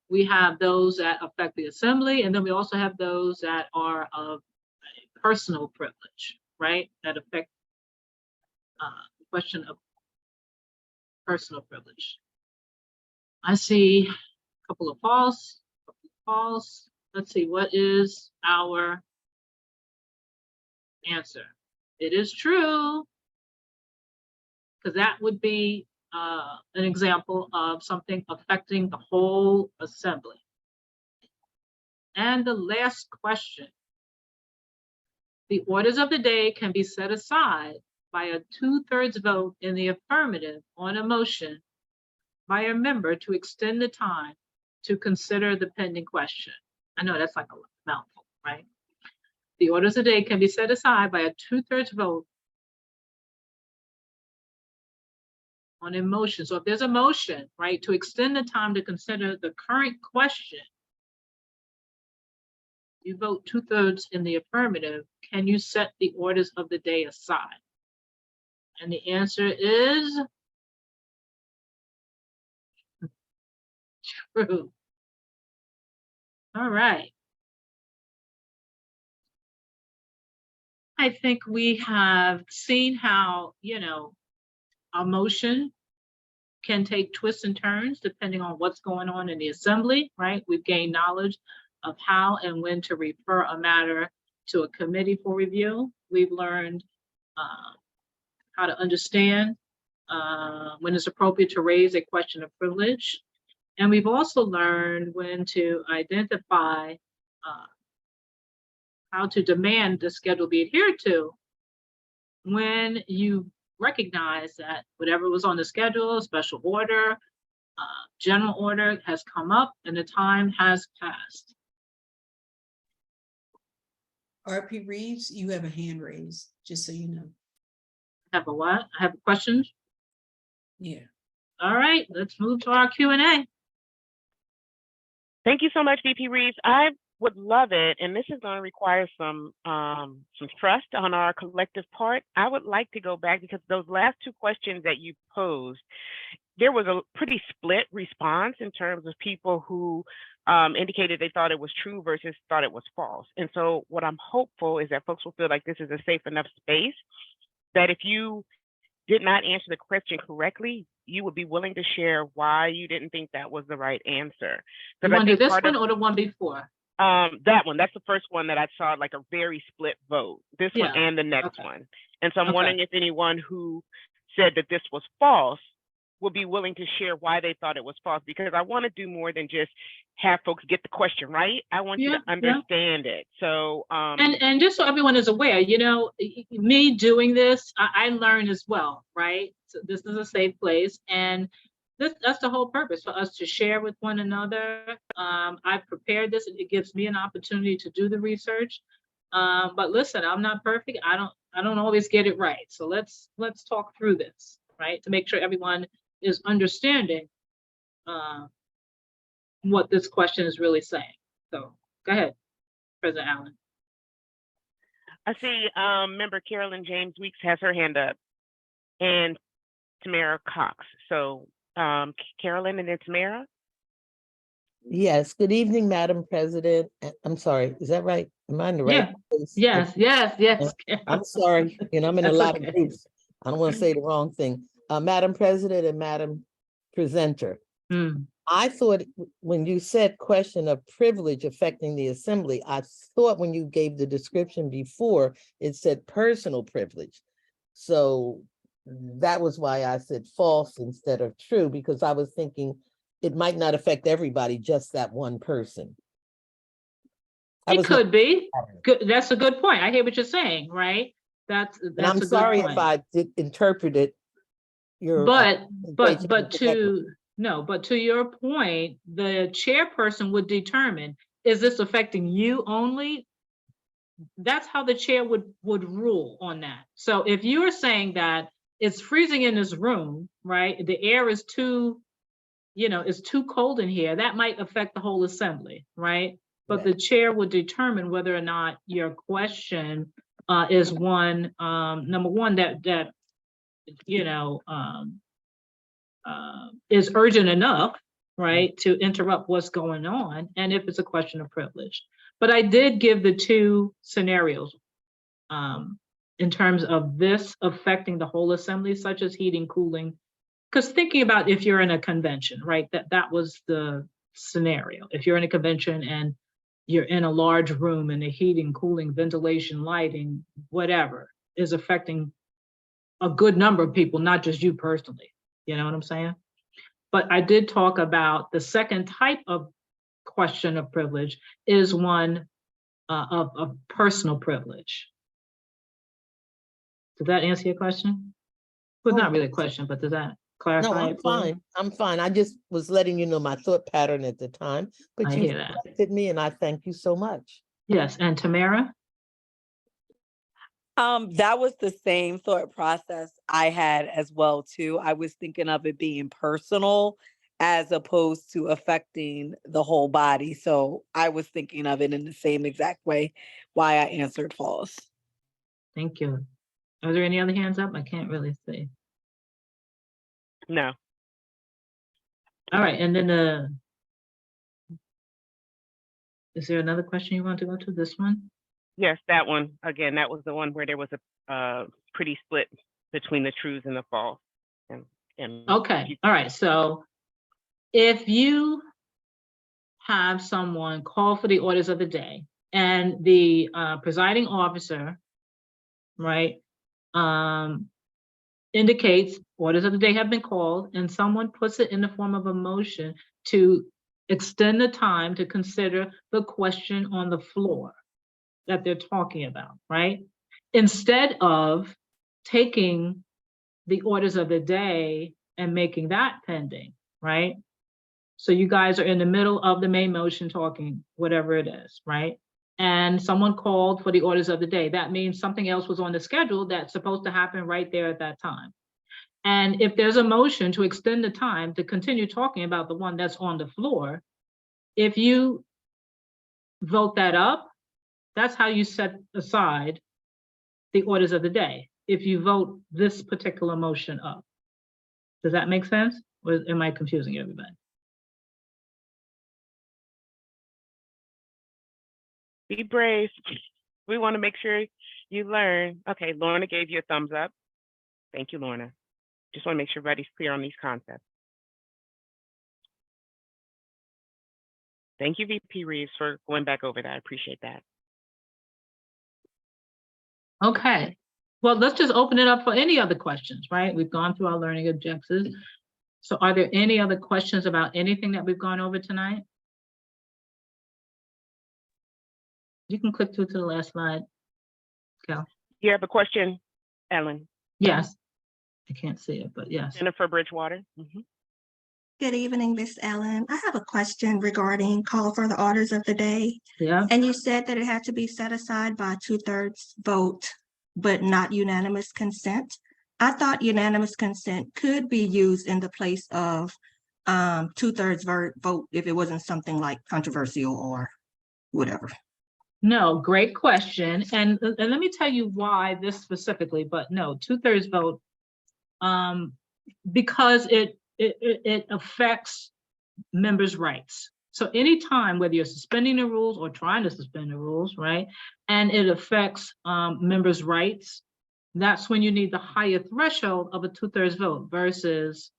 We have those that affect the assembly, and then we also have those that are of personal privilege, right? That affect the question of personal privilege. I see a couple of false, false. Let's see, what is our answer? It is true, because that would be an example of something affecting the whole assembly. And the last question. The orders of the day can be set aside by a 2/3 vote in the affirmative on a motion by a member to extend the time to consider the pending question. I know that's like a mouthful, right? The orders of the day can be set aside by a 2/3 vote on a motion. So if there's a motion, right, to extend the time to consider the current question, you vote 2/3 in the affirmative, can you set the orders of the day aside? And the answer is true. All right. I think we have seen how, a motion can take twists and turns depending on what's going on in the assembly, right? We've gained knowledge of how and when to refer a matter to a committee for review. We've learned how to understand when it's appropriate to raise a question of privilege. And we've also learned when to identify how to demand the schedule be adhered to when you recognize that whatever was on the schedule, special order, general order has come up and the time has passed. RP Reeves, you have a hand raised, just so you know. Have a what? I have a question. Yeah. All right, let's move to our Q&A. Thank you so much, VP Reeves. I would love it, and this is going to require some trust on our collective part. I would like to go back because those last two questions that you posed, there was a pretty split response in terms of people who indicated they thought it was true versus thought it was false. And so what I'm hopeful is that folks will feel like this is a safe enough space that if you did not answer the question correctly, you would be willing to share why you didn't think that was the right answer. You want to do this one or the one before? That one, that's the first one that I saw like a very split vote, this one Yeah. and the next Okay. one. And so I'm Okay. wondering if anyone who said that this was false would be willing to share why they thought it was false, because I want to do more than just have folks get the question right. I want you to understand it. So and just so everyone is aware, me doing this, I learn as well, right? So this is a safe place, and that's the whole purpose, for us to share with one another. I've prepared this, and it gives me an opportunity to do the research. But listen, I'm not perfect. I don't always get it right. So let's talk through this, right? To make sure everyone is understanding what this question is really saying. So go ahead, President Allen. I see member Carolyn James Weeks has her hand up, and Tamara Cox. So Carolyn and then Tamara. Yes, good evening, Madam President. I'm sorry, is that right? Am I in the right place? Yes. I'm sorry, I'm in a lot of groups. I don't want to say the wrong thing. Madam President and Madam Presenter. I thought when you said question of privilege affecting the assembly, I thought when you gave the description before, it said personal privilege. So that was why I said false instead of true, because I was thinking it might not affect everybody, just that one person. It could be. Good. That's a good point. I hear what you're saying, right? That's and I'm sorry if I did interpret it. But to your point, the chairperson would determine, is this affecting you only? That's how the chair would rule on that. So if you're saying that it's freezing in this room, right? The air is too, it's too cold in here, that might affect the whole assembly, right? But the chair would determine whether or not your question is one, number one, that is urgent enough, right, to interrupt what's going on, and if it's a question of privilege. But I did give the two scenarios in terms of this affecting the whole assembly, such as heating, cooling, because thinking about if you're in a convention, right, that was the scenario. If you're in a convention and you're in a large room and the heating, cooling, ventilation, lighting, whatever, is affecting a good number of people, not just you personally. You know what I'm saying? But I did talk about the second type of question of privilege is one of personal privilege. Does that answer your question? Well, not really a question, but does that clarify? No, I'm fine. I'm fine. I just was letting you know my thought pattern at the time, but you corrected me, and I thank you so much. Yes, and Tamara? That was the same thought process I had as well too. I was thinking of it being personal as opposed to affecting the whole body. So I was thinking of it in the same exact way why I answered false. Thank you. Are there any other hands up? I can't really see. No. All right, and then is there another question you want to go to? This one? Yes, that one. Again, that was the one where there was a pretty split between the trues and the false. And Okay, all right. So if you have someone call for the orders of the day and the presiding officer, right, indicates orders of the day have been called and someone puts it in the form of a motion to extend the time to consider the question on the floor that they're talking about, right? Instead of taking the orders of the day and making that pending, right? So you guys are in the middle of the main motion talking, whatever it is, right? And someone called for the orders of the day. That means something else was on the schedule that's supposed to happen right there at that time. And if there's a motion to extend the time to continue talking about the one that's on the floor, if you vote that up, that's how you set aside the orders of the day. If you vote this particular motion up. Does that make sense? Or am I confusing everybody? Be brave. We want to make sure you learn. Okay, Lorna gave you a thumbs up. Thank you, Lorna. Just want to make sure everybody's clear on these concepts. Thank you, VP Reeves, for going back over that. I appreciate that. Okay. Well, let's just open it up for any other questions, right? We've gone through our learning objectives. So are there any other questions about anything that we've gone over tonight? You can click through to the last slide, Cal. You have a question, Ellen? Yes. I can't see it, but yes. Jennifer Bridgewater. Good evening, Miss Ellen. I have a question regarding call for the orders of the day. Yeah. And you said that it had to be set aside by 2/3 vote, but not unanimous consent. I thought unanimous consent could be used in the place of 2/3 vote if it wasn't something like controversial or whatever. No, great question. And let me tell you why this specifically, but no, 2/3 vote, because it affects members' rights. So anytime, whether you're suspending the rules or trying to suspend the rules, right, and it affects members' rights, that's when you need the higher threshold of a 2/3 vote versus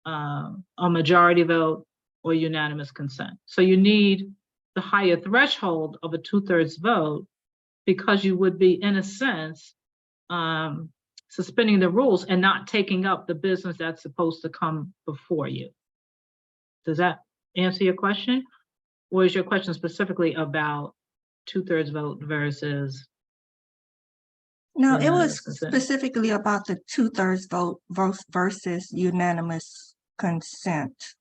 a majority vote or unanimous consent. So you need the higher threshold of a 2/3 vote because you would be, in a sense, suspending the rules and not taking up the business that's supposed to come before you. Does that answer your question? Or is your question specifically about 2/3 vote versus? No, it was specifically about the 2/3 vote versus unanimous consent.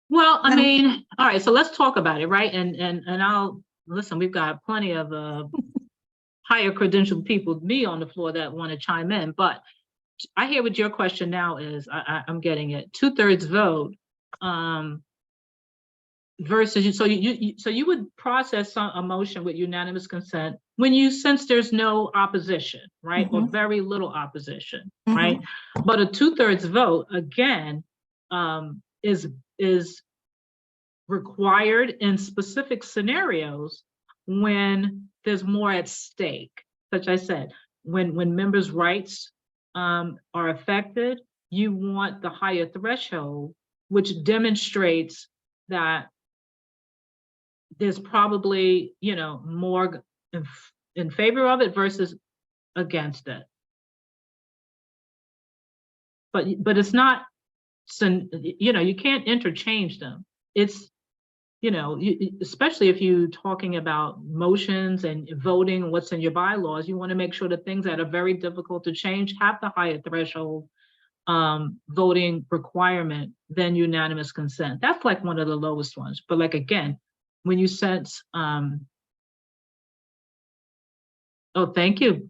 Well, I mean, all right, so let's talk about it, right? And I'll listen, we've got plenty of higher credentialed people, me on the floor that want to chime in, but I hear what your question now is. I'm getting it. 2/3 vote versus so you would process a motion with unanimous consent when you sense there's no opposition, right? Or very little opposition, right? But a 2/3 vote again is required in specific scenarios when there's more at stake. Such I said, when members' rights are affected, you want the higher threshold, which demonstrates that there's probably, you know, more in favor of it versus against it. But it's not, you know, you can't interchange them. It's, you know, especially if you're talking about motions and voting, what's in your bylaws, you want to make sure that things that are very difficult to change have the higher threshold voting requirement than unanimous consent. That's like one of the lowest ones. But like, again, when you sense, oh, thank you,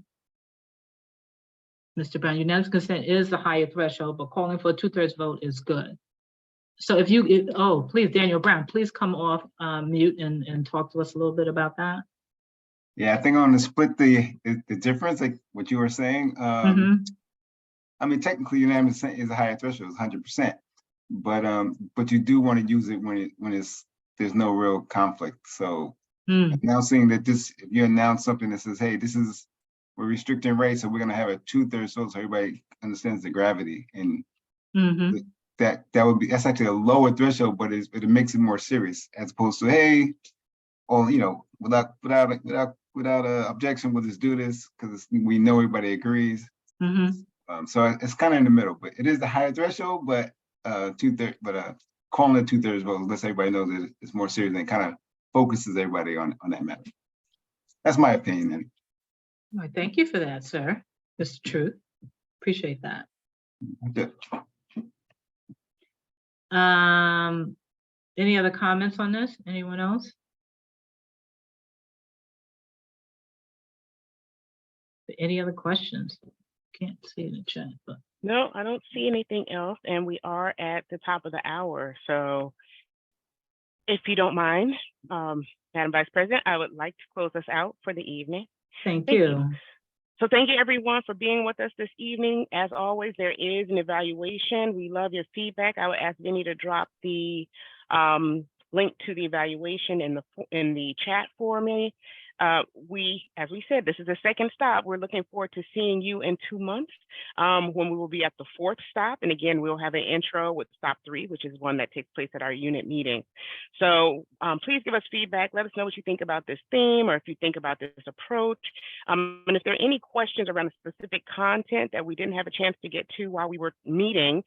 Mr. Brown, unanimous consent is the higher threshold, but calling for a 2/3 vote is good. So if you, oh, please, Daniel Brown, please come off mute and talk to us a little bit about that. Yeah, I think I want to split the difference, like what you were saying. I mean, technically, unanimous consent is a higher threshold, it's 100%. But you do want to use it when there's no real conflict. So announcing that this, if you announce something that says, hey, we're restricting rates, so we're gonna have a 2/3 vote, so everybody understands the gravity. And that's actually a lower threshold, but it makes it more serious as opposed to, hey, or, without a objection, we'll just do this because we know everybody agrees. So it's kind of in the middle, but it is the higher threshold, but calling it 2/3 vote lets everybody know that it's more serious and kind of focuses everybody on that matter. That's my opinion. Well, thank you for that, sir. It's the truth. Appreciate that. Any other comments on this? Anyone else? Any other questions? Can't see in the chat, but. No, I don't see anything else, and we are at the top of the hour. So if you don't mind, Madam Vice President, I would like to close us out for the evening. Thank you. So thank you everyone for being with us this evening. As always, there is an evaluation. We love your feedback. I would ask Vinny to drop the link to the evaluation in the chat for me. As we said, this is the second stop. We're looking forward to seeing you in 2 months when we will be at the 4th stop. And again, we'll have an intro with stop 3, which is one that takes place at our unit meeting. So please give us feedback. Let us know what you think about this theme or if you think about this approach. And if there are any questions around the specific content that we didn't have a chance to get to while we were meeting,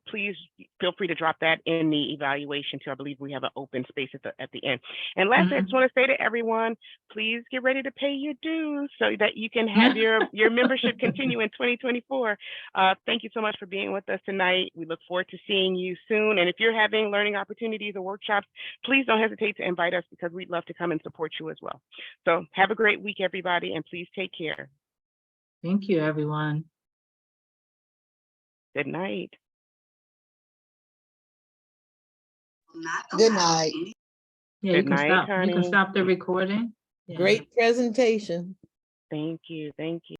please feel free to drop that in the evaluation too. I believe we have an open space at the end. And lastly, I just want to say to everyone, please get ready to pay your dues so that you can have your membership continue in 2024. Thank you so much for being with us tonight. We look forward to seeing you soon. And if you're having learning opportunities or workshops, please don't hesitate to invite us because we'd love to come and support you as well. So have a great week, everybody, and please take care. Thank you, everyone. Good night. Good night. Yeah, Good night, you can stop the recording. Yeah. Great presentation. Thank you. Thank you.